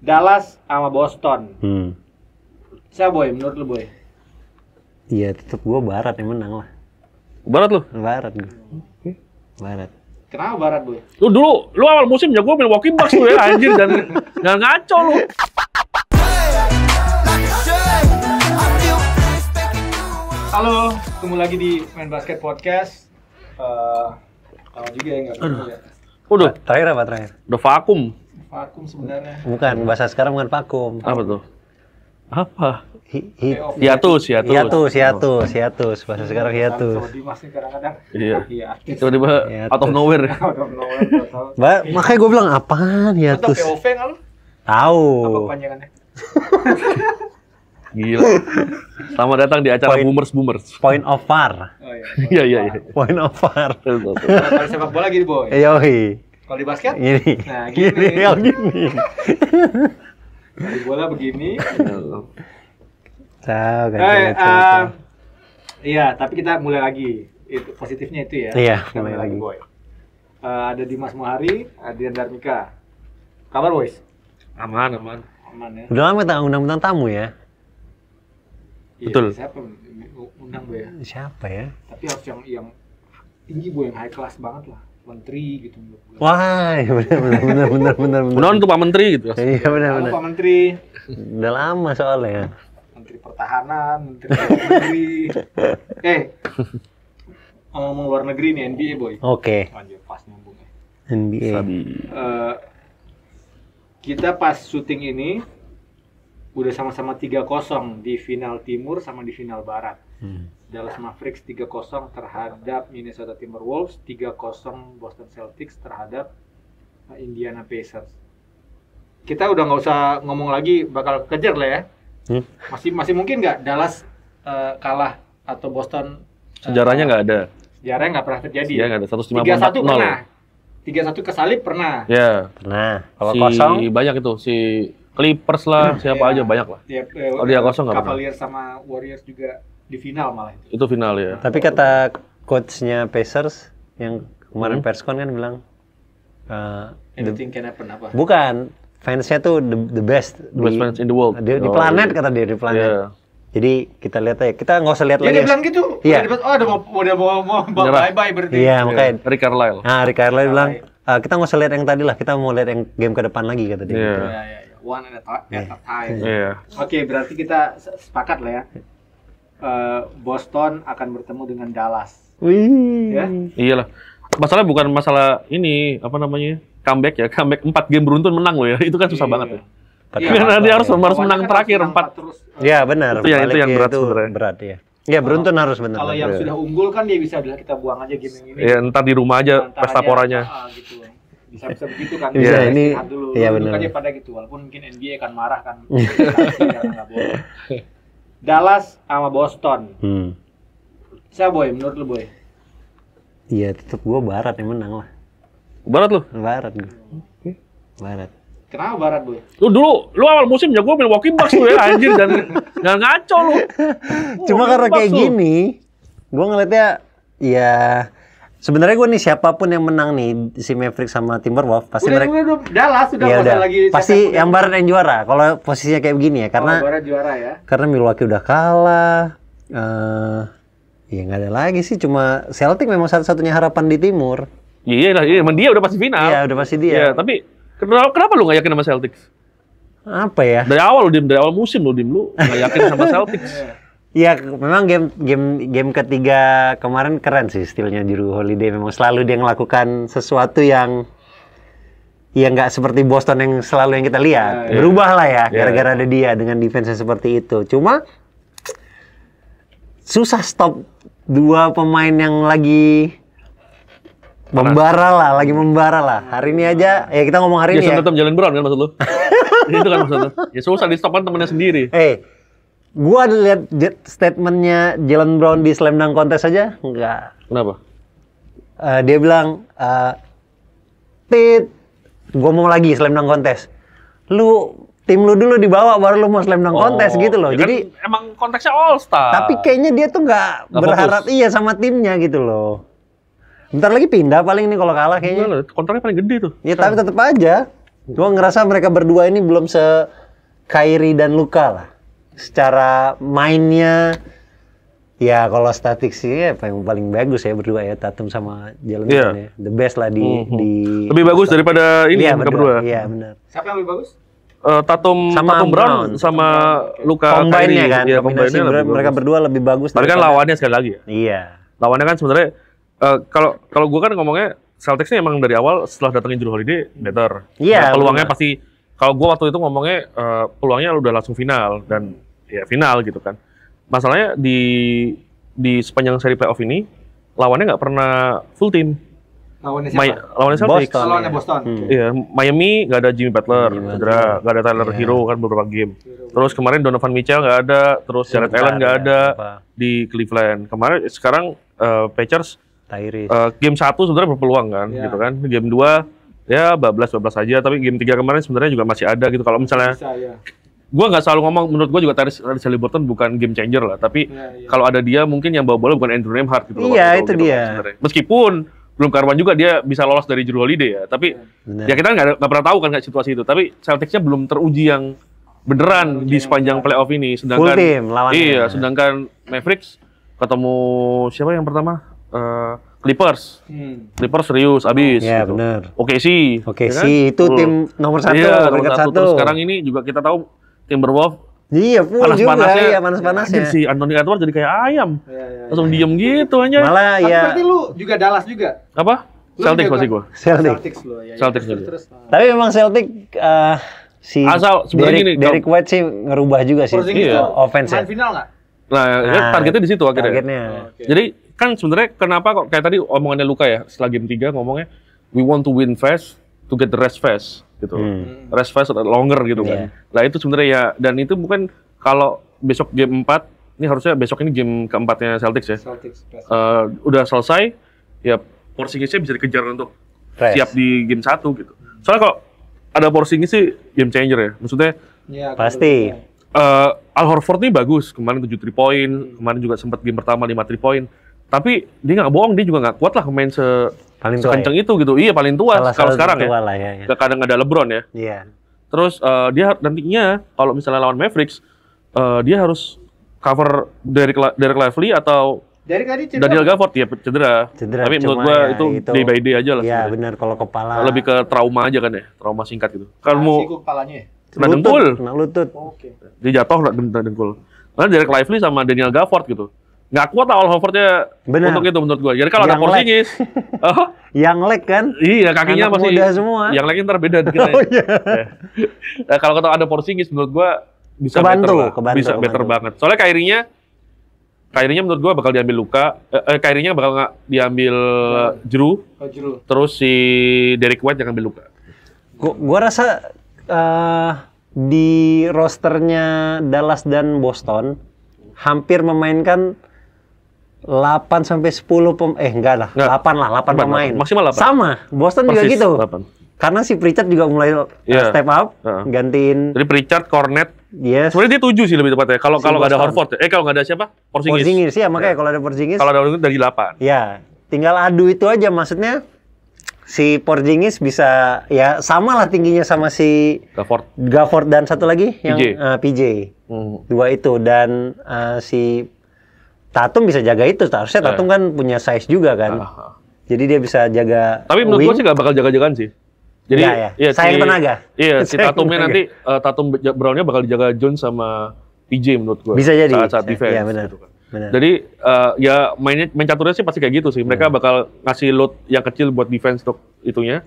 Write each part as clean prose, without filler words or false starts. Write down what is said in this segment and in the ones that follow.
Dallas sama Boston. Siapa Boy? Menurut lu Boy? Iya, tetep gue Barat yang menang lah. Barat lu? Barat gue. Barat. Kenapa Barat Boy? Lu awal musim jago Milwaukee Bucks lu ya, anjir. Jangan ngaco lu. Halo, ketemu lagi di Main Basket Podcast. Lama juga ya nggak ketemu ya. Udah. Terakhir apa terakhir? Udah vakum. Vakum sebenarnya. Bukan, bahasa sekarang bukan vakum. Apa tuh? Apa? Hiatus. Hiatus. Bahasa sekarang hiatus. Sama Dimas nih kadang-kadang. Iya. Hiatus. Tiba-tiba out of nowhere. Out of nowhere, nggak tahu. Makanya gue bilang apaan Lu tau hiatus? POV nggak lu? Tahu. Apa panjangannya? Gila. Selamat datang di acara Boomers. Point of VAR. Oh iya. Iya. Point of VAR. Kalau sepak bola gini Boy. Yoi. Kalau di basket? Gini. Nah gini. Gini. Kalau di bola begini. Tahu kan. Iya, tapi kita mulai lagi. Itu positifnya itu ya. Iya, Kita mulai lagi. Boy. Ada Dimas Muhari, Adrian Darmika. Kabar boys? Aman. Aman ya. Udah lama kita undang-undang tamu ya. Iya, Betul. Siapa undang Boy ya? Siapa ya? Tapi harus yang tinggi Boy, yang high class banget lah. Menteri gitu. Wah, benar. Benar tuh Pak Menteri gitu. Iya Halo benar. Pak Menteri. Udah lama soalnya. Menteri Pertahanan, Menteri Luar Negeri. Ngomong luar negeri nih, NBA Boy. Oke. Anjir, pas nyambung ya. NBA. Kita pas syuting ini udah sama-sama 3-0 di final timur sama di final barat. Dallas Mavericks 3-0 terhadap Minnesota Timberwolves, 3-0 Boston Celtics terhadap Indiana Pacers. Kita udah nggak usah ngomong lagi, bakal kejar lah ya. Masih mungkin nggak Dallas kalah atau Boston? Sejarahnya nggak ada. Sejarahnya nggak pernah terjadi. Iya Ya, nggak ada. 3-1 154-0. pernah. 3-1 kesalip pernah. Ya. Nah, kalau Si kosong banyak itu si Clippers lah, siapa Iya. aja banyak lah. Ya, Kalau dia kosong nggak pernah. Cavaliers sama Warriors juga di final malah itu. Itu final ya. tapi kata coachnya Pacers yang kemarin perscon kan bilang Anything can happen apa? bukan fansnya tuh the best The best fans in the world. di planet kata dia di planet. Iya. Jadi kita lihat aja, kita nggak usah lihat Ya lagi. dia bilang gitu. Iya. Udah mau Nyerah. bye berarti. Iya makanya. Rick Carlisle. Nah, Rick Carlisle bilang kita nggak usah lihat yang tadi lah, kita mau lihat yang game ke depan lagi kata dia. Iya. Gitu. Ya. One at a time. Iya. Oke, berarti kita sepakat lah ya. Boston akan bertemu dengan Dallas. Wih. Ya. Iyalah. Masalahnya bukan masalah ini, apa namanya? Comeback ya. Comeback 4 game beruntun menang loh ya. Itu kan susah banget ya. Karena dia harus menang terakhir 4. Terus, Ya benar. Itu yang Baliknya berat itu sebenarnya. berat ya. Ya beruntun harus benar. kalau yang sudah unggul kan dia bisa bilang kita buang aja game yang ini. Ya ntar di rumah aja Ntar pesta aja, poranya. gitu. Bisa begitu kan. Bisa, ini- Istirahat dulu. iya, Duduk benar. aja pada gitu. Walaupun mungkin NBA akan marah kan. Nggak boleh. Dallas sama Boston. Siapa Boy? Menurut lu Boy? Iya, tetap gue Barat yang menang lah. Barat lu. Barat gue. Barat. Kenapa Barat Boy? Lu awal musim jago Milwaukee Bucks lu ya, anjir. Jangan ngaco lu. Cuma karena Bucks kayak lu. gini, gue ngeliatnya ya sebenarnya gue nih siapapun yang menang nih si Mavericks sama Timberwolves pasti mereka Udah Dallas sudah ya nggak usah udah lagi pasti siapapun yang Barat yang juara kalau posisinya kayak begini ya karena Barat juara ya. karena Milwaukee udah kalah. Ya nggak ada lagi sih, cuma Celtic memang satu-satunya harapan di timur. Iya, emang dia udah pasti final. Iya udah pasti dia. Iya, tapi kenapa lu nggak yakin sama Celtics? Apa ya? Dari awal musim lu nggak yakin sama Celtics. Ya memang game ketiga kemarin keren sih stilnya Jrue Holiday, memang selalu dia melakukan sesuatu yang ya nggak seperti Boston yang selalu yang kita lihat. Berubah lah ya gara-gara ada dia dengan defense yang seperti itu. Cuma susah stop dua pemain yang lagi membara lah. Hari ini aja ya kita ngomong hari ini Jason ya. tetap Jalen Brown kan maksud lu? Itu kan maksudnya. Ya susah di stop kan temennya sendiri. Gua lihat statementnya Jalen Brown di Slam Dunk Contest aja, enggak. Kenapa? Dia bilang, gua mau lagi Slam Dunk Contest. Tim lu dulu dibawa, baru lu mau Slam Dunk Contest gitu loh. Ya Jadi, kan emang konteksnya All Star. tapi kayaknya dia tuh nggak berharap fokus. iya sama timnya gitu loh. Bentar lagi pindah paling nih kalau kalah kayaknya. Kontraknya paling gede tuh. Ya tapi tetap aja. Gua ngerasa mereka berdua ini belum Kyrie dan Luka lah. Secara mainnya, ya kalau statik sih ya yang paling bagus ya berdua ya, Tatum sama Jalen Brown ya. The best lah di lebih bagus daripada ini iya, mereka berdua. Iya benar. Siapa yang lebih bagus? Tatum Brown sama Luka Combine-nya kan, ya, kombinasi mereka berdua lebih bagus. Tapi kan lawannya sekali lagi ya. Iya. Lawannya kan sebenarnya kalau gue kan ngomongnya Celtics ini emang dari awal setelah datangin Jrue Holiday better. Iya. Peluangnya pasti, kalau gue waktu itu ngomongnya peluangnya udah langsung final dan ya final gitu kan. Masalahnya di sepanjang seri playoff ini lawannya nggak pernah full team. Lawannya siapa? Lawannya Celtics. Lawannya Boston. Iya, Miami nggak ada Jimmy Butler, cedera, nggak ada Tyler Hero kan beberapa game. Terus kemarin Donovan Mitchell nggak ada, terus Jared Allen nggak ada di Cleveland. Sekarang Pacers game 1 sebenarnya berpeluang kan, gitu kan. Game 2 ya bablas aja, tapi game 3 kemarin sebenarnya juga masih ada gitu. Kalau misalnya gue nggak selalu ngomong, menurut gue juga Tyrese Haliburton bukan game changer lah, tapi kalau ada dia mungkin yang bawa bola bukan Andrew Nembhard gitu. Iya, itu gitu, dia. kan, meskipun belum karuan juga dia bisa lolos dari Jrue Holiday ya, tapi ya kita nggak pernah tahu kan situasi itu. Tapi Celtics-nya belum teruji yang beneran di sepanjang playoff ini. Sedangkan full team lawannya. Iya, sedangkan Mavericks ketemu siapa yang pertama? Clippers. Clippers serius abis. Iya, gitu. benar. Oke sih. Oke sih, itu tim nomor 1, iya, peringkat 1. Terus sekarang ini juga kita tahu Timberwolves iya, full juga ya, panas-panasnya. Si Anthony Edwards jadi kayak ayam. Langsung diem gitu aja. Malah tapi ya. berarti lu juga Dallas juga? Apa? Celtics pasti gua. Celtics lu ya. Celtics terus. Tapi memang Celtic si asal sebenarnya Derek White sih ngerubah juga sih offense. Main final nggak? Nah, targetnya di situ akhirnya. Targetnya. Jadi kan sebenarnya kenapa kok kayak tadi omongannya Luka ya setelah game 3 ngomongnya we want to win fast to get the rest fast gitu. Rest fast longer gitu kan. Nah, itu sebenarnya ya, dan itu bukan kalau besok game 4, ini harusnya besok ini game keempatnya Celtics ya. Udah selesai ya, Porzingisnya bisa dikejar untuk siap di game 1 gitu. Soalnya kalau ada Porzingis sih game changer ya. Maksudnya pasti. Al Horford nih bagus, kemarin 7 3 point, kemarin juga sempat game pertama 5 3 point. Tapi dia nggak bohong, dia juga nggak kuat lah main sekenceng itu gitu. Iya, paling tua kalau sekarang ya. Kadang ada LeBron ya. Iya. Terus dia nantinya kalau misalnya lawan Mavericks, dia harus cover Derek Lively atau Daniel Gafford ya cedera. Tapi menurut gua ya, itu day by day aja lah. Iya benar, kalau kepala. Lebih ke trauma aja kan ya, trauma singkat gitu. Kalau kepalanya ya? Kena dengkul. Kena lutut. Oke. Dia jatuh kena dengkul. Karena Derek Lively sama Daniel Gafford gitu. Nggak kuat Al Horfordnya untuk itu menurut gua. Jadi kalau ada Porzingis, yang leg kan? Iya, kakinya anak masih muda semua. Yang leg ntar beda dikit. Nah, kalau ada Porzingis menurut gua bisa kebantu, bisa better banget. Soalnya Kyrie-nya menurut gua bakal diambil Luka, Kyrie-nya bakal nggak diambil Jrue. Terus si Derek White yang ambil Luka. Gua rasa di rosternya Dallas dan Boston hampir memainkan 8 sampai 10 8 pemain. Maksimal 8. Sama, Boston persis juga gitu. 8. Karena si Pritchard juga mulai step up, gantiin. Jadi Pritchard, Cornet. Yes. Sebenarnya dia 7 sih lebih tepatnya. Kalau nggak ada Horford, kalau nggak ada siapa? Porzingis ya, makanya kalau ada Porzingis. Kalau ada dari 8. Ya, tinggal adu itu aja, maksudnya. Si Porzingis bisa ya sama lah tingginya sama si Gafford dan satu lagi yang PJ. Dua itu, dan si Tatum bisa jaga itu. Harusnya Tatum kan punya size juga kan. Jadi dia bisa jaga. Tapi menurut gua sih nggak bakal jaga-jagaan sih. Jadi sayang tenaga. Iya, si Tatumnya nanti Tatum Brown-nya bakal dijaga Jones sama PJ menurut gua. Bisa jadi. Saat defense. Iya benar. Gitu kan. Jadi ya main caturnya sih pasti kayak gitu sih. Mereka bakal ngasih load yang kecil buat defense untuk itunya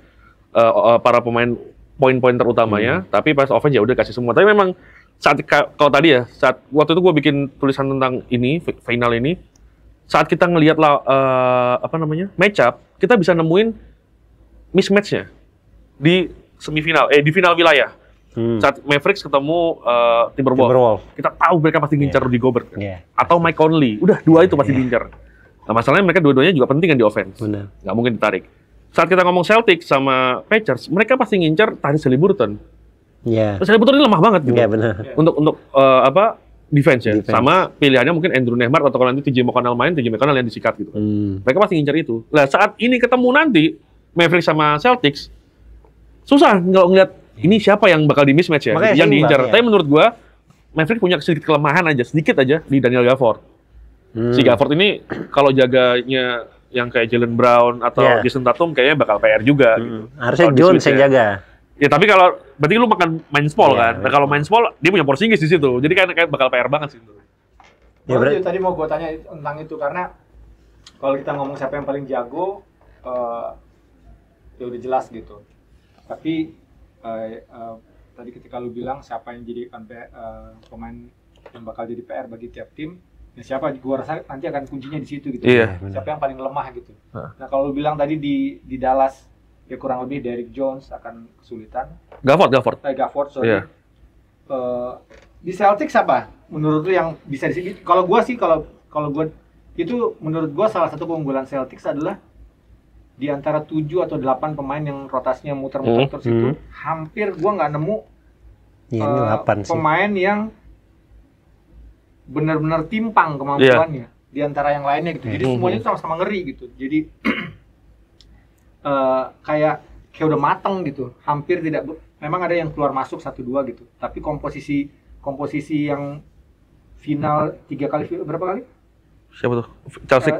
para pemain poin-poin terutamanya. Tapi pas offense ya udah kasih semua. Tapi memang saat kalau tadi ya, saat waktu itu gue bikin tulisan tentang ini final ini, saat kita ngelihat match up, kita bisa nemuin mismatch-nya di semifinal, di final wilayah. Saat Mavericks ketemu Timberwolves, kita tahu mereka pasti ngincar Rudy Gobert kan? Atau Mike Conley, udah dua itu pasti diincar. Nah masalahnya mereka dua-duanya juga penting kan di offense, nggak mungkin ditarik. Saat kita ngomong Celtics sama Pacers, mereka pasti ngincar Tyrese Haliburton. Tyrese Haliburton ini lemah banget gitu. Untuk defense ya. Sama pilihannya mungkin Andrew Nembhard atau kalau nanti TJ McConnell main, TJ McConnell yang disikat gitu. Mereka pasti ngincar itu. Nah saat ini ketemu nanti Mavericks sama Celtics, susah kalau ngeliat ini siapa yang bakal di mismatch ya? Makanya Yang seimbang, diincar. ya. Tapi menurut gua Maverick punya sedikit kelemahan aja, sedikit aja di Daniel Gafford. Si Gafford ini kalau jaganya yang kayak Jalen Brown atau Yeah. Jason Tatum kayaknya bakal PR juga gitu. Harusnya Kalau di Jones switch yang ya. jaga. Ya tapi kalau berarti lu makan main Iya, small kan. Nah main kalau main small dia punya Porzingis di situ. Jadi kan kayak bakal PR banget sih itu. Ya, berarti- Tadi mau gue tanya tentang itu karena kalau kita ngomong siapa yang paling jago, ya udah jelas gitu. Tapi tadi ketika lu bilang siapa yang jadi pemain yang bakal jadi PR bagi tiap tim, ya siapa? Gua rasa nanti akan kuncinya di situ gitu. Iya. Siapa yang paling lemah gitu. Hah. Nah kalau lu bilang tadi di Dallas, ya kurang lebih Derrick Jones akan kesulitan. Gafford. Gafford, sorry. Iya. Di Celtics apa? Menurut lu yang bisa di sini? Kalau gua sih, kalau gua itu menurut gua salah satu keunggulan Celtics adalah di antara 7 atau 8 pemain yang rotasinya muter-muter terus itu, hampir gua nggak nemu Iya, ini 8 sih. pemain yang benar-benar timpang kemampuannya di antara yang lainnya gitu. Jadi semuanya itu sama-sama ngeri gitu. Jadi kayak udah mateng gitu. Hampir tidak memang ada yang keluar masuk 1-2 gitu. Tapi komposisi yang final 3 kali berapa kali? Siapa tuh?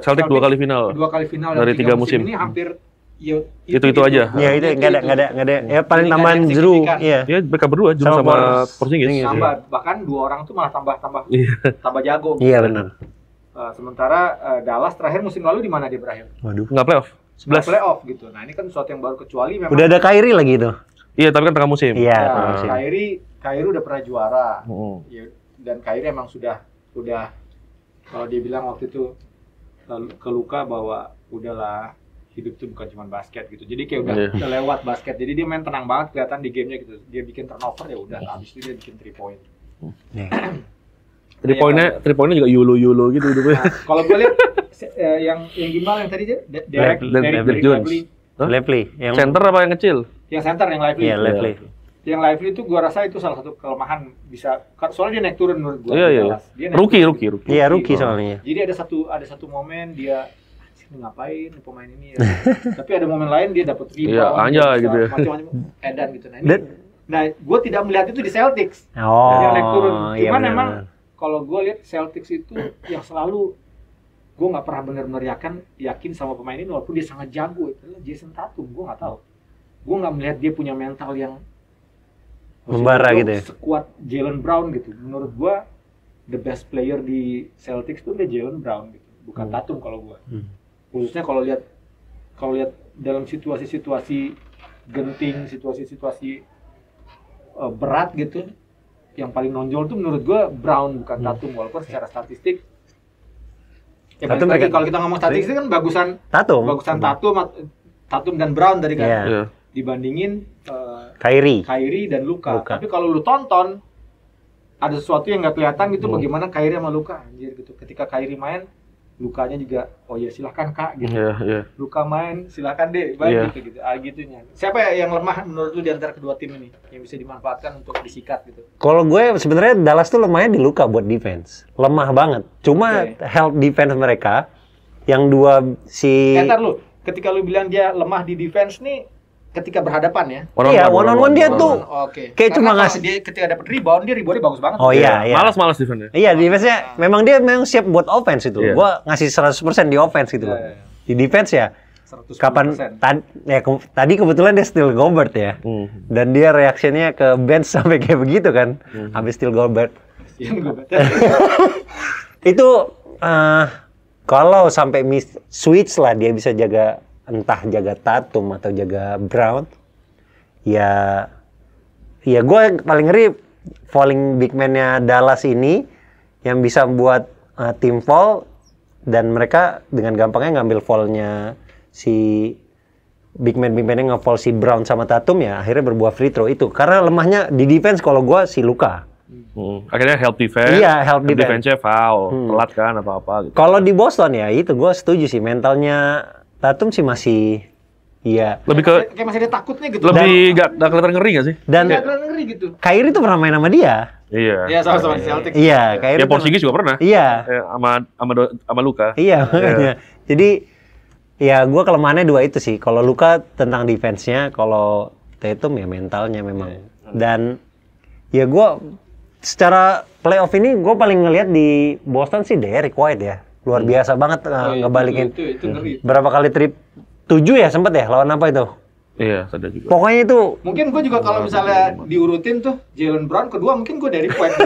Celtic 2 kali final. 2 kali final Dari dalam 3 musim. ini hampir ya, Itu aja. Ya itu nggak ada. Ya paling Jadi nggak tambahan ada yang Drew. signifikan. Iya. Ya mereka berdua Jones Sama sama Porzingis. Porzingis. tambah, bahkan 2 orang tuh malah tambah jago. Iya benar. Sementara Dallas terakhir musim lalu di mana dia berakhir? Waduh. Nggak playoff. 11. Playoff gitu. Nah, ini kan sesuatu yang baru kecuali memang Udah ada Kyrie lagi tuh. Iya, tapi kan tengah musim. Iya. ya, tengah musim. Kyrie udah pernah juara. Mm. Ya, dan Kyrie emang sudah kalau dia bilang waktu itu ke Luka bahwa udahlah hidup itu bukan cuma basket gitu. Jadi kayak udah lewat basket. Jadi dia main tenang banget kelihatan di gamenya gitu. Dia bikin turnover ya udah, habis itu dia bikin 3 point. Nih. 3 poinnya juga yulo gitu hidupnya. Nah, kalau gue lihat yang gimbal yang tadi Derek Jones. Lively. Lively yang Center apa yang kecil? Yang center yang Lively. Iya, Lively. Yang Lively itu gua rasa itu salah satu kelemahan bisa soalnya dia naik turun menurut gua. Iya. Dia naik Rookie. turun. Iya, rookie soalnya. Jadi ada satu momen dia ini ngapain pemain ini ya. Tapi ada momen lain dia dapat rebound. Iya, anjay bisa gitu ya. Macam-macam edan gitu. Dan- Nah, gua tidak melihat itu di Celtics. Oh. Yang naik turun. Iya, Cuman benar, memang benar. kalau gua lihat Celtics itu yang selalu gue nggak pernah benar-benar yakin sama pemain ini walaupun dia sangat jago. Itu adalah Jason Tatum. Gue nggak tahu. Gue nggak melihat dia punya mental yang Membara gitu ya. sekuat Jalen Brown gitu. Menurut gue the best player di Celtics itu udah Jalen Brown gitu, bukan Tatum kalau gue. Khususnya kalau lihat dalam situasi-situasi genting, situasi-situasi berat gitu, yang paling nonjol tuh menurut gue Brown bukan Tatum, walaupun secara statistik ya Tatum balik lagi, mereka- kalau kita ngomong statistik kan bagusan Tatum dan Brown tadi kan. Iya. Iya. Dibandingin Kyrie dan Luka. Luka. Tapi kalau lu tonton ada sesuatu yang nggak kelihatan gitu bagaimana Kyrie sama Luka anjir gitu. Ketika Kyrie main, Lukanya juga oh ya silahkan Kak gitu. Iya. Luka main silahkan deh, baik Iya. gitu. Gitunya. Siapa yang lemah menurut lu di antara kedua tim ini yang bisa dimanfaatkan untuk disikat gitu? Kalau gue sebenarnya Dallas tuh lemahnya di Luka buat defense. Lemah banget. Cuma Oke. help defense mereka yang dua si Entar lu, ketika lu bilang dia lemah di defense nih ketika berhadapan ya. Iya, one on one dia tuh Oke. kayak Karena cuma kalau ngasih. dia ketika dapat rebound, dia reboundnya bagus banget. Oh iya. Malas defense-nya. Iya, defense-nya memang dia siap buat offense itu. Iya. Gua ngasih 100% di offense gitu loh. Iya. Di defense ya 110%. kapan tadi kebetulan dia steal Gobert ya. Dan dia reaksinya ke bench sampai kayak begitu kan. Habis steal Gobert. Yang gue Itu kalau sampai switch lah dia bisa jaga entah jaga Tatum atau jaga Brown. Ya gue paling ngeri falling big man-nya Dallas ini yang bisa buat tim foul dan mereka dengan gampangnya ngambil foul-nya si big man-nya nge-foul si Brown sama Tatum ya akhirnya berbuah free throw itu. Karena lemahnya di defense kalau gue si Luka. Akhirnya help defense. Iya, help defense. Defense-nya foul, telat kan atau apa gitu. Kalau di Boston ya itu gue setuju sih mentalnya Tatum sih masih iya. Lebih ke kayak masih ada takutnya gitu. lebih nggak kelihatan ngeri nggak sih? Dan Nggak kelihatan ngeri gitu. Kyrie tuh pernah main sama dia. Iya. Iya sama-sama di Celtics. Iya, Kyrie. Ya tuh- Porzingis juga pernah. Iya. Sama Luka. Iya, makanya. Jadi ya gue kelemahannya dua itu sih. Kalau Luka tentang defense-nya, kalau Tatum ya mentalnya memang. Dan ya gue secara playoff ini gue paling ngelihat di Boston sih Derrick White ya. Luar biasa banget ngebalikin. Itu ngeri. Berapa kali trip? 7 ya sempet ya lawan apa itu? Iya, ada juga. Pokoknya itu Mungkin gue juga kalau misalnya diurutin tuh Jalen Brown kedua, mungkin gue Derrick White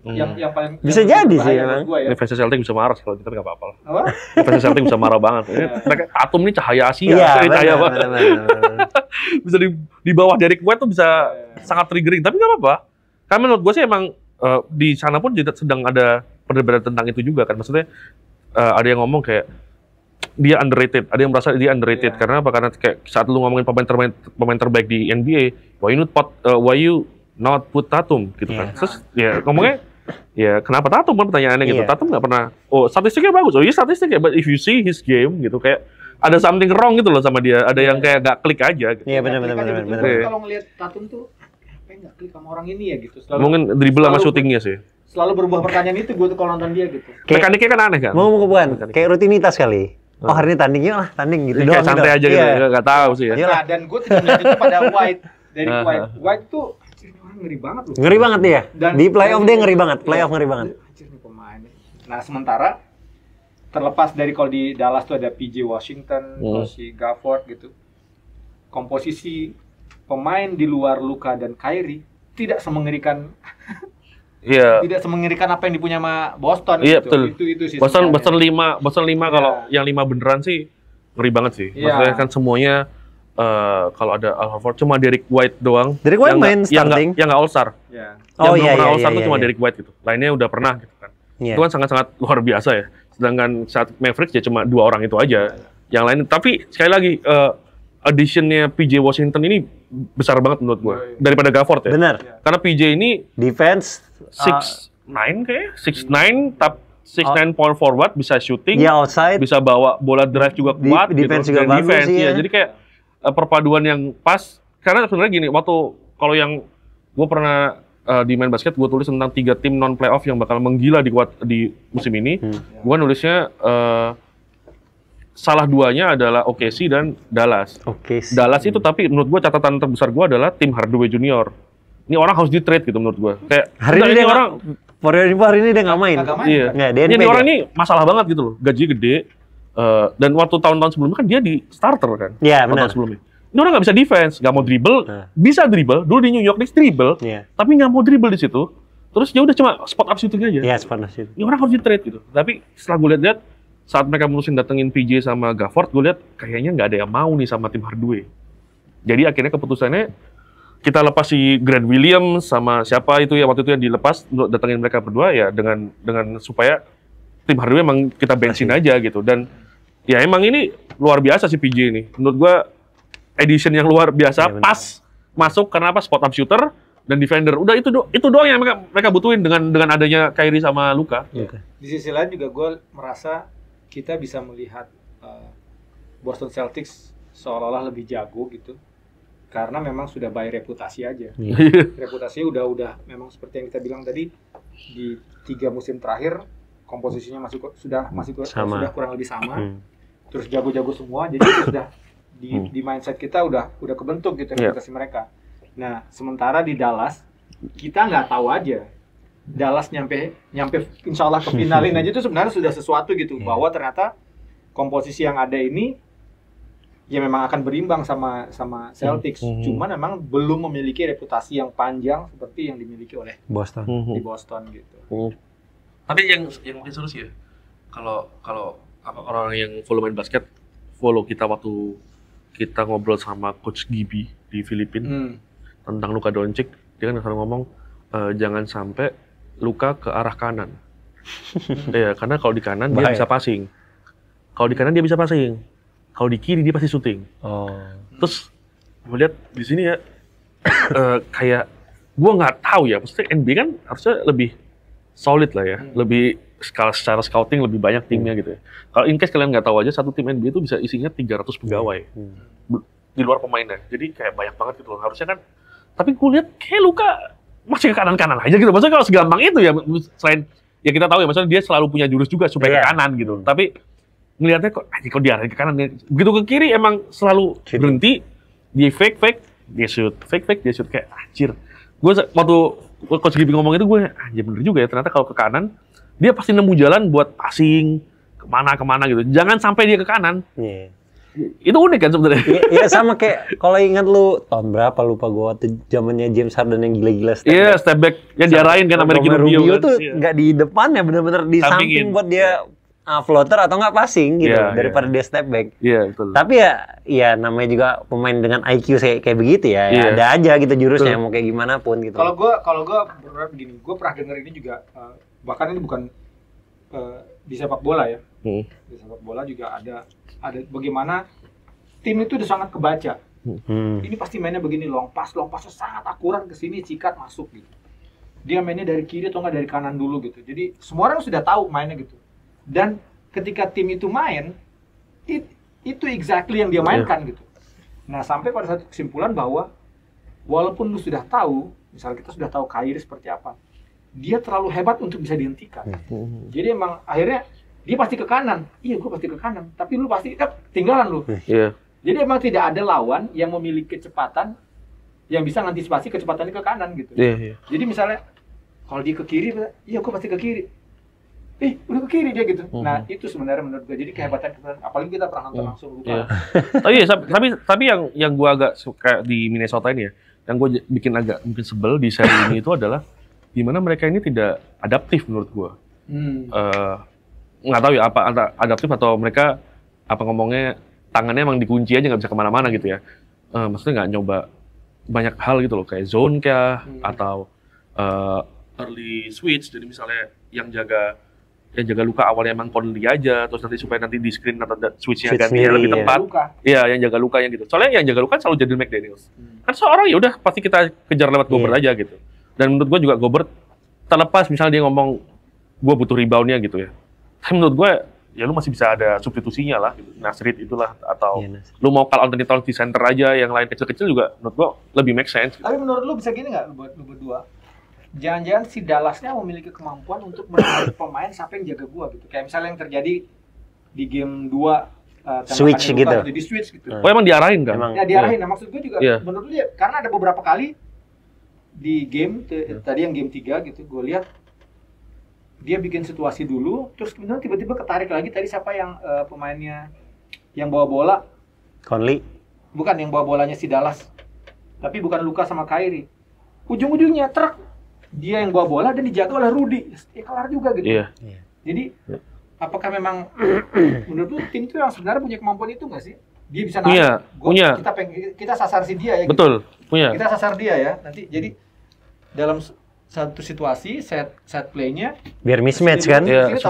yang paling Bisa yang jadi bahaya sih, buat emang. gua ya. Ini fans Celtic bisa marah kalau kita nggak apa-apa lah. Apa? Fans Celtic bisa marah banget. Ini mereka Tatum ini cahaya Asia, iya, ini cahaya banget. benar. Bisa di bawah Derrick White tuh bisa sangat triggering. Tapi nggak apa-apa. Karena menurut gue sih emang di sana pun juga sedang ada perdebatan tentang itu juga kan. Maksudnya ada yang ngomong kayak dia underrated, ada yang merasa dia underrated. Karena apa? Karena kayak saat lu ngomongin pemain terbaik di NBA, why you not put Tatum gitu kan. Terus ya ngomongnya ya kenapa Tatum kan pertanyaannya gitu. Tatum nggak pernah, oh statistiknya bagus, oh iya statistiknya, but if you see his game gitu kayak ada something wrong gitu loh sama dia, ada yang kayak nggak klik aja gitu. Iya benar. Kalau ngelihat Tatum tuh apa nggak klik sama orang ini ya gitu. Mungkin dribble sama shootingnya sih. Selalu berubah pertanyaan itu gue tuh kalau nonton dia gitu. Mekaniknya kan aneh kan? Mau bukan? Kayak rutinitas kali. Oh hari ini tandingnya lah, tanding gitu doang. Kayak santai aja gitu, nggak tahu sih ya. Nah, dan gue tidak melihat itu pada White. Dari White tuh orang ngeri banget loh. Ngeri banget dia. Di playoff dia ngeri banget. Playoff ngeri banget. Anjir nih pemainnya. Nah sementara terlepas dari kalau di Dallas tuh ada PJ Washington, terus si Gafford gitu. Komposisi pemain di luar Luka dan Kyrie tidak semengerikan. Iya. Tidak semengerikan apa yang dipunya sama Boston iya, gitu. Betul. Itu sih. Boston 5 kalau yang 5 beneran sih ngeri banget sih. Maksudnya kan semuanya kalau ada Al Horford cuma Derrick White doang. Derrick White main starting. Yang nggak All Star. Iya. Yang belum pernah All Star tuh cuma Derrick White gitu. Lainnya udah pernah gitu kan. Itu kan sangat-sangat luar biasa ya. Sedangkan saat Mavericks ya cuma 2 orang itu aja. Yang lain tapi sekali lagi addition-nya PJ Washington ini besar banget menurut gue daripada Gafford ya. Benar. Karena PJ ini defense 6'9 kayak 6'9 power forward, bisa shooting, outside, bisa bawa bola drive juga kuat, defense gitu. juga bagus defense, ya. Jadi kayak perpaduan yang pas. Karena sebenarnya gini, waktu kalau yang gue pernah di main basket, gue tulis tentang 3 tim non playoff yang bakal menggila di musim ini. Gue nulisnya salah 2-nya adalah OKC dan Dallas. Dallas itu tapi menurut gue catatan terbesar gue adalah tim Hardaway Junior. Ini orang harus di-trade gitu menurut gue. Kayak hari ini orang hari ini dia nggak main. Iya. Ini orang ini masalah banget gitu loh. Gaji gede. Dan waktu tahun-tahun sebelumnya kan dia di starter kan. Iya benar. Sebelumnya. Ini orang nggak bisa defense, nggak mau dribble, bisa dribble. Dulu di New York Knicks dribble, tapi nggak mau dribble di situ. Terus dia udah cuma spot up shooting aja. Iya spot up shooting. Ini orang harus di-trade gitu. Tapi setelah gue lihat saat mereka mutusin datengin PJ sama Gafford, gue lihat kayaknya nggak ada yang mau nih sama tim Hardaway. Jadi akhirnya keputusannya kita lepas si Grant Williams sama siapa itu ya waktu itu yang dilepas untuk datengin mereka berdua ya dengan supaya tim Hardaway emang kita bensin aja gitu. Dan ya emang ini luar biasa si PJ ini. Menurut gua edition yang luar biasa, pas masuk karena apa, spot up shooter dan defender. Udah itu doang yang mereka butuhin dengan adanya Kyrie sama Luka. Di sisi lain juga gue merasa kita bisa melihat Boston Celtics seolah-olah lebih jago gitu. Karena memang sudah by reputasi aja. Reputasinya udah memang seperti yang kita bilang tadi, di 3 musim terakhir komposisinya sudah kurang lebih sama. Terus jago-jago semua, jadi sudah di mindset kita udah kebentuk gitu reputasi mereka. Nah, sementara di Dallas kita nggak tahu aja. Dallas nyampe insya Allah ke finalin aja itu sebenarnya sudah sesuatu gitu, bahwa ternyata komposisi yang ada ini ya memang akan berimbang sama Celtics, cuman memang belum memiliki reputasi yang panjang seperti yang dimiliki oleh Boston di Boston gitu. Tapi yang mungkin seru sih ya, kalau orang yang follow main basket, follow kita waktu kita ngobrol sama Coach Gibi di Filipina tentang Luka Doncic, dia kan selalu ngomong jangan sampai Luka ke arah kanan. Ya, karena kalau di kanan dia bisa passing. Kalau di kanan dia bisa passing. Kalau di kiri dia pasti shooting. Terus melihat di sini ya kayak gue nggak tahu ya, maksudnya NBA kan harusnya lebih solid lah ya, lebih secara scouting lebih banyak timnya gitu ya. Kalau in case kalian nggak tahu aja, satu tim NBA itu bisa isinya 300 pegawai di luar pemainnya. Jadi kayak banyak banget gitu loh. Harusnya kan, tapi gue lihat kayak Luka masih ke kanan-kanan aja gitu. Maksudnya kalau segampang itu ya, selain ya kita tahu ya, maksudnya dia selalu punya jurus juga supaya ke kanan gitu. Tapi ngelihatnya kok diarahin ke kanan, begitu ke kiri emang selalu berhenti, dia fake, dia shoot fake, dia shoot kayak anjir. Gue waktu Coach Gibi ngomong itu gue anjir bener juga ya, ternyata kalau ke kanan dia pasti nemu jalan buat passing kemana gitu. Jangan sampai dia ke kanan. Iya. Itu unik kan sebenarnya. Iya sama kayak kalau ingat lu tahun berapa lupa gua waktu zamannya James Harden yang gila-gila step back. Iya, step back yang diarahin kan sama Ricky Rubio kan. Tuh nggak di depan ya, bener-bener di samping buat dia floater atau nggak passing gitu daripada dia step back. Iya, betul. Tapi ya namanya juga pemain dengan IQ kayak begitu ya. Ya ada aja gitu jurusnya mau kayak gimana pun gitu. Kalau gua benar begini, gua pernah denger ini juga bahkan ini bukan di sepak bola ya. Di sepak bola juga ada bagaimana tim itu udah sangat kebaca. Ini pasti mainnya begini, long passnya sangat akurat ke sini, sikat masuk gitu. Dia mainnya dari kiri atau enggak dari kanan dulu gitu. Jadi semua orang sudah tahu mainnya gitu. Dan ketika tim itu main, itu exactly yang dia mainkan gitu. Nah, sampai pada satu kesimpulan bahwa walaupun lu sudah tahu, misalnya kita sudah tahu Kyrie seperti apa, dia terlalu hebat untuk bisa dihentikan. Jadi emang akhirnya dia pasti ke kanan. Iya, gue pasti ke kanan. Tapi lu pasti tinggalan lu. Iya. Jadi emang tidak ada lawan yang memiliki kecepatan yang bisa mengantisipasi kecepatannya ke kanan gitu. Iya. Jadi misalnya kalau dia ke kiri, iya gue pasti ke kiri. Udah ke kiri dia gitu. Nah, itu sebenarnya menurut gue. Jadi kehebatan apalagi kita pernah nonton langsung lupa. Tapi yang gue agak suka di Minnesota ini ya, yang gue bikin agak mungkin sebel di seri ini itu adalah gimana mereka ini tidak adaptif menurut gue. Nggak tahu ya apa adaptif atau mereka apa ngomongnya tangannya emang dikunci aja nggak bisa kemana-mana gitu ya. Maksudnya nggak nyoba banyak hal gitu loh kayak zone kah atau early switch. Jadi misalnya yang jaga Luka awalnya emang Conley aja, terus nanti supaya nanti di screen atau switch-nya gantinya lebih tepat. Iya, yang jaga Lukanya gitu. Soalnya yang jaga Luka selalu jadi McDaniels. Kan seorang ya udah pasti kita kejar lewat Gobert aja gitu. Dan menurut gue juga Gobert terlepas misalnya dia ngomong gue butuh rebound-nya gitu ya. Tapi menurut gue ya lu masih bisa ada substitusinya lah gitu. Nasrid itulah atau lu mau Karl Anthony Towns di center aja, yang lain kecil-kecil juga menurut gue lebih make sense. Tapi menurut lu bisa gini nggak buat lu berdua? Jangan-jangan si Dallasnya memiliki kemampuan untuk menarik pemain sampai yang jaga gua gitu. Kayak misalnya yang terjadi di game 2 switch gitu. Jadi switch gitu. Oh emang diarahin kan? Ya diarahin. Nah, maksud gua juga menurut lu ya, karena ada beberapa kali di game tadi yang game 3 gitu, gua lihat dia bikin situasi dulu, terus kemudian tiba-tiba ketarik lagi. Tadi siapa yang pemainnya yang bawa bola? Conley. Bukan, yang bawa bolanya si Dallas. Tapi bukan Luka sama Kyrie. Ujung-ujungnya dia yang bawa bola dan dijaga oleh Rudy. Kelar juga gitu. Iya. Jadi apakah memang menurut lu tim itu yang sebenarnya punya kemampuan itu nggak sih? Dia bisa narik. Punya. Kita sasar si dia ya. Betul. Gitu. Punya. Kita sasar dia ya. Nanti jadi dalam satu situasi set play-nya biar mismatch kan? Iya,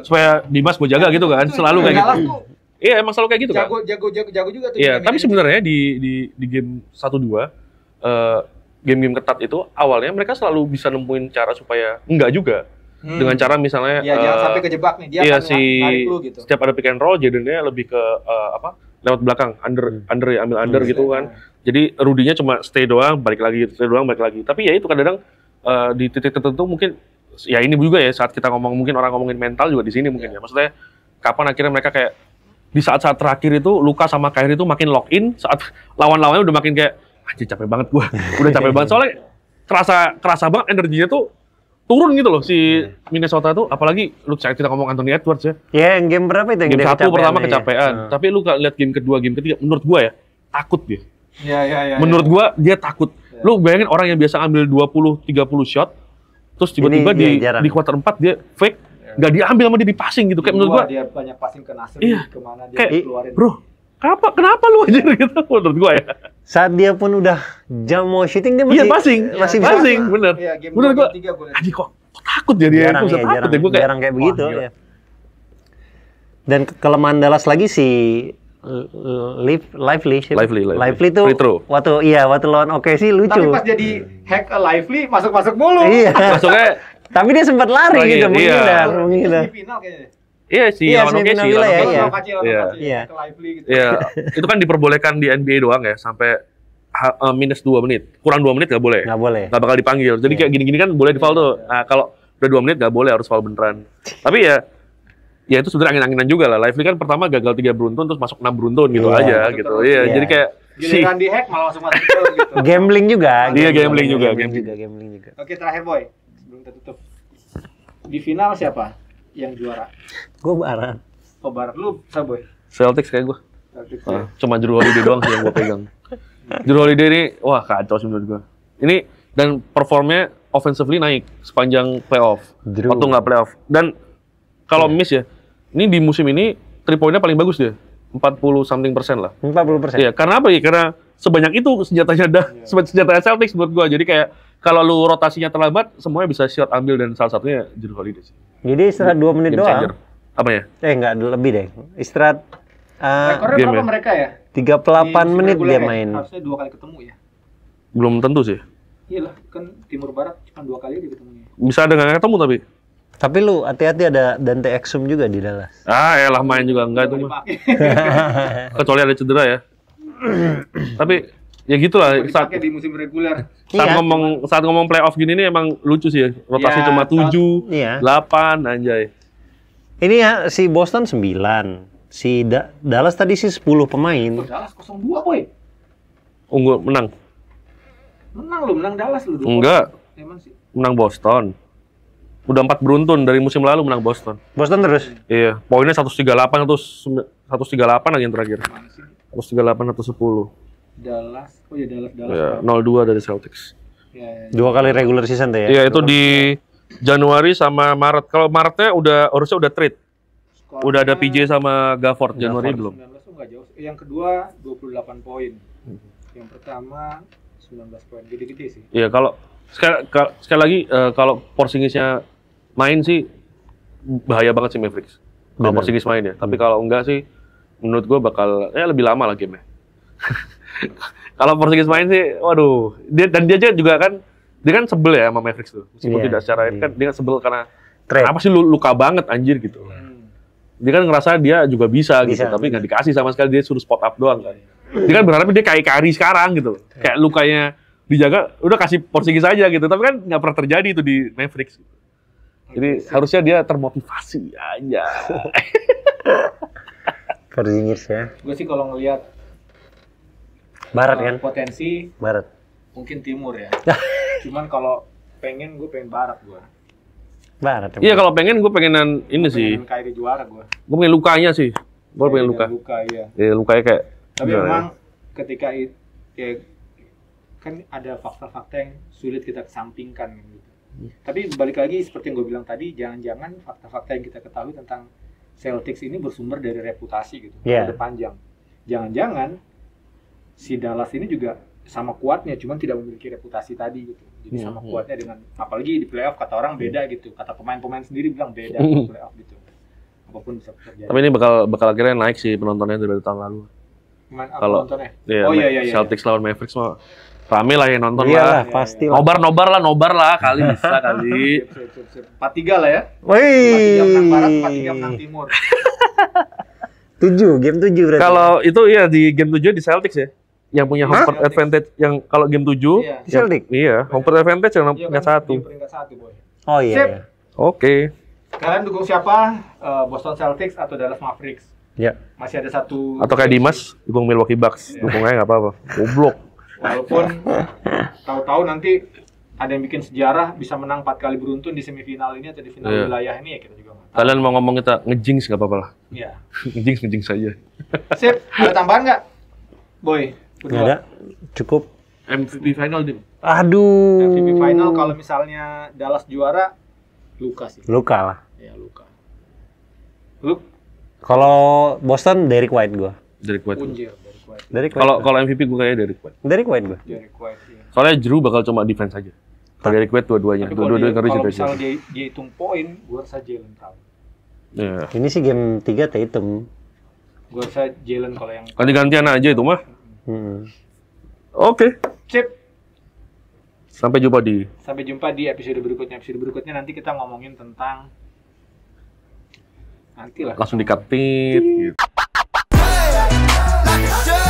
supaya Dimas gue jaga gitu kan. Selalu kayak gitu. Iya, emang selalu kayak gitu kan. Jago juga tuh. Iya, tapi sebenarnya di game 1-2 game-game ketat itu awalnya mereka selalu bisa nemuin cara supaya enggak juga dengan cara misalnya jangan sampai kejebak nih dia akan narik lu gitu. Setiap ada pick and roll jadinya lebih ke lewat belakang ambil under gitu kan. Jadi Rudy-nya cuma stay doang balik lagi. Tapi ya itu kadang-kadang di titik tertentu mungkin ya ini juga ya saat kita mungkin orang ngomongin mental juga di sini mungkin ya. Maksudnya kapan akhirnya mereka kayak di saat-saat terakhir itu Luka sama Kyrie itu makin lock in, saat lawan-lawannya udah makin kayak anjir capek banget gua. Udah capek banget soalnya kerasa banget energinya tuh turun gitu loh si Minnesota tuh, apalagi lu kita ngomong Anthony Edwards ya. Ya, yang game berapa itu yang game 1 pertama kecapean. Tapi lu lihat game kedua, game ketiga menurut gua ya takut dia. Iya. Menurut gua dia takut. Lu bayangin orang yang biasa ambil 20 30 shot terus tiba-tiba di quarter 4 dia fake, enggak diambil sama dia di passing gitu. Kayak menurut gua dia banyak passing ke Nasir kemana dia keluarin. Bro, kenapa lu aja gitu menurut gua ya. Saat dia pun udah jam mau shooting dia masih passing, bener. Menurut gua, anjir kok takut jadi jarang, takut ya gua kayak jarang kayak begitu ya. Dan kelemahan Dallas lagi si Lively itu waktu lawan OKC lucu. Tapi pas jadi hack Lively masuk mulu. Iya. Masuknya. Tapi dia sempat lari gitu menghindar. Di final kayaknya. Iya sih, lawan OKC. Iya, itu kan diperbolehkan di NBA doang ya sampai minus 2 menit. Kurang 2 menit nggak boleh. Nggak bakal dipanggil. Jadi kayak gini-gini kan boleh di foul tuh. Nah, kalau udah 2 menit nggak boleh, harus foul beneran. Tapi ya itu sebenarnya angin-anginan juga lah. Lively kan pertama gagal 3 beruntun terus masuk 6 beruntun gitu aja gitu. Iya, jadi kayak Giliran di hack malah masuk gitu. Gambling juga. Iya, gambling juga. Gambling juga. Oke, terakhir Boy. Sebelum kita tutup. Di final siapa yang juara? Gue Barat. Oh, Barat lu siapa Boy? Celtics kayak gue. Celtics. Cuma Jrue Holiday doang sih yang gue pegang. Jrue Holiday ini, wah kacau sih menurut gue. Ini dan performnya offensively naik sepanjang playoff. Waktu nggak playoff. Dan kalau miss ya, ini di musim ini 3 poinnya paling bagus dia. 40% lah. 40%. Iya, karena apa ya? Karena sebanyak itu senjatanya senjatanya Celtics menurut gue. Jadi kayak kalau lu rotasinya terlambat, semuanya bisa shot ambil dan salah satunya Jrue Holiday sih. Jadi istirahat 2 menit Game doang. changer. Apa ya? Enggak, lebih deh. Istirahat Rekornya game berapa ya? mereka ya? 38 menit reguler dia ya? main. Harusnya 2 kali ketemu ya. Belum tentu sih. Iyalah, kan Timur Barat cuma 2 kali dia ketemunya. Bisa ada nggak ketemu tapi. Tapi lu hati-hati ada Dante Exum juga di Dallas. Ah, elah main juga enggak itu mah. Kecuali ada cedera ya. Tapi ya gitulah saat Dipakai di musim reguler. saat ngomong playoff gini nih emang lucu sih ya. Rotasi Ya, cuma 7, Iya. 8 anjay. Ini ya si Boston 9. Si Dallas tadi sih 10 pemain. Dallas 0-2 Boy. Unggul menang. Menang Dallas lu. Enggak, Emang sih. menang Boston. Udah 4 beruntun dari musim lalu menang Boston. Boston terus. Iya, poinnya 138 atau 138 lagi yang terakhir. Mana sih? 138 atau 10. Dallas. Oh ya Dallas. Ya, 0-2 dari Celtics. Ya. 2 kali regular season tuh ya. Iya, itu di Januari sama Maret. Kalau Maretnya harusnya udah trade. Udah ada PJ sama Gafford. Januari belum. 19 tuh nggak jauh. Yang kedua 28 poin. Yang pertama 19 poin. Gede-gede sih. Iya, kalau sekali lagi kalau Porzingisnya main sih bahaya banget sih Mavericks. Kalau Benar. Porzingis main ya. Tapi kalau enggak sih menurut gua bakal lebih lama lah game-nya. Kalau Porzingis main sih waduh, dia juga kan sebel ya sama Mavericks tuh. Meskipun Iya, tidak secara iya. kan dia sebel karena Trade. apa sih lu luka banget anjir gitu. Dia kan ngerasa dia juga bisa gitu, Bisa. tapi nggak dikasih sama sekali, dia suruh spot up doang kan. Dia kan berharap dia kayak Kyrie sekarang gitu. Kayak lukanya dijaga, udah kasih Porzingis aja gitu. Tapi kan nggak pernah terjadi itu di Mavericks. Jadi harusnya dia termotivasi aja. Porzingis ya. Gue sih kalau ngelihat Barat kan? potensi Barat. mungkin Timur ya. Cuman kalau gue pengen Barat gue. Barat. Iya kalau pengen gue pengenan ini sih. Pengen Kyrie juara gue. Gue pengen lukanya sih. Gue pengen luka. Luka iya. Ya lukanya kayak. Tapi gimana memang ketika ya, kan ada fakta-fakta yang sulit kita kesampingkan gitu. Tapi balik lagi seperti yang gue bilang tadi, jangan-jangan fakta-fakta yang kita ketahui tentang Celtics ini bersumber dari reputasi gitu. Iya. Udah panjang. Jangan-jangan si Dallas ini juga sama kuatnya, cuman tidak memiliki reputasi tadi gitu. Jadi sama kuatnya dengan, apalagi di playoff kata orang beda gitu. Kata pemain-pemain sendiri bilang beda di playoff gitu. Apapun bisa terjadi. Tapi ini bakal akhirnya naik sih penontonnya dari tahun lalu. Kalau nontonnya? iya, Oh iya. Celtics lawan Mavericks mah rame lah yang nonton Iyalah, lah. pasti lah. Nobar lah kali bisa kali. Sip. 4-3 lah ya. 4-3 menang Barat, 4-3 menang Timur. 7, game 7 berarti. Kalau itu iya di game 7 di Celtics ya. Yang punya home court Celtics. advantage yang kalau game 7 Iya. Celtics? Iya, home court advantage yang Iya peringkat kan, 1. di peringkat 1 Boy. Oh iya. Sip. Iya. Oke. Kalian dukung siapa? Boston Celtics atau Dallas Mavericks? Ya. Masih ada satu. Atau kayak Dimas dukung Milwaukee Bucks. Iya. Dukung aja nggak apa-apa. Goblok. Walaupun tahu-tahu nanti ada yang bikin sejarah bisa menang 4 kali beruntun di semifinal ini atau di final Iya. wilayah ini ya kita juga nggak tahu. Kalian mau ngomong kita ngejinx nggak apa-apa lah. Iya. ngejinx saja. Sip. Ada tambahan nggak? Boy. Nggak ada. Cukup. MVP final di Aduh. MVP final kalau misalnya Dallas juara, Luka sih. Luka lah. Ya Luka. Lu Kalau Boston, Derrick White gua. Derrick White. punjir dari Kuwait. Derrick White. Kalau MVP gue kayaknya Derrick White. Derrick White gua. Dari Kuwait iya. Soalnya Jrue bakal cuma defense aja. Kalau Derrick White dua-duanya. Tapi kalau Dua-duanya dia- ngeri kalau sih. misalnya dia hitung poin, gua rasa Jalen Brown. Iya. Ini sih game 3 Tatum. Gua rasa Jalen kalau yang Ganti-gantian aja itu mah. Hmm. Oke. Sip. Sampai jumpa di Sampai jumpa di episode berikutnya. Episode berikutnya nanti kita ngomongin tentang nanti lah. langsung di-cut. Tit, gitu. like a